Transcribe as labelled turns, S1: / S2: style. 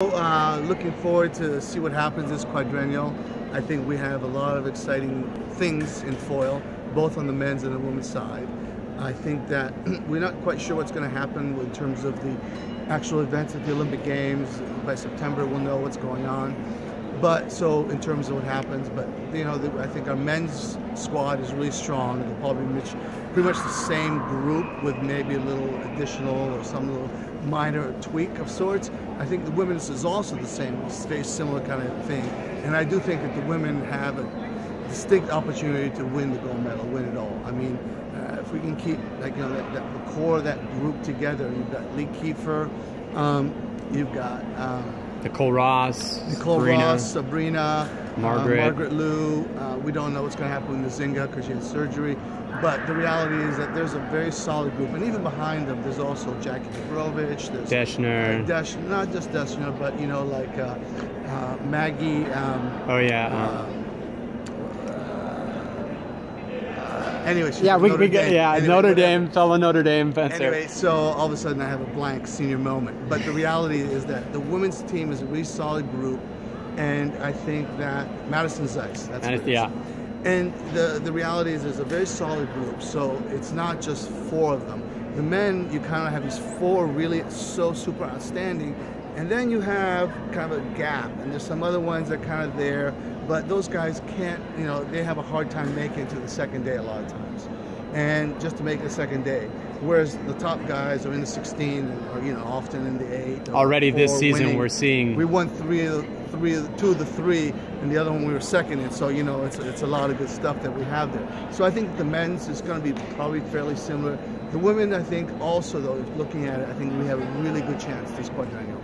S1: Looking forward to see what happens this quadrennial. I think we have a lot of exciting things in foil, both on the men's and the women's side. I think that we're not quite sure what's going to happen in terms of the actual events at the Olympic Games. By September, we'll know what's going on. But so in terms of what happens, but you know, I think our men's squad is really strong. They'll probably pretty much the same group with maybe a little additional or some little minor tweak of sorts. I think the women's is also the same, very similar kind of thing. And I do think that the women have a distinct opportunity to win the gold medal, win it all. I mean, if we can keep the core of that group together, you've got Lee Kiefer, you've got
S2: Nicole Ross,
S1: Sabrina, Margaret Liu. We don't know what's going to happen with Nzinga because she had surgery. But the reality is that there's a very solid group. And even behind them, there's also Jackie Gabrovich. There's
S2: Deschner.
S1: Not just Deschner, but, you know, like Maggie. Anyway,
S2: Notre Dame, fellow Notre Dame fencer.
S1: Anyway, so all of a sudden I have a blank senior moment. But the reality is that the women's team is a really solid group, and I think that Madison Zeiss, that's what it is. And the reality is there's a very solid group, so it's not just four of them. The men, you kind of have these four really so super outstanding, and then you have kind of a gap, and there's some other ones that are kind of there, but those guys can't, you know, they have a hard time making it to the second day a lot of times, and just to make the second day. Whereas the top guys are in the 16, or, you know, often in the 8.
S2: Already this season winning. We're seeing...
S1: We won two of the three, and the other one we were second in, so, you know, it's a lot of good stuff that we have there. So I think the men's is going to be probably fairly similar. The women, I think, also, though, looking at it, I think we have a really good chance this quadrennial.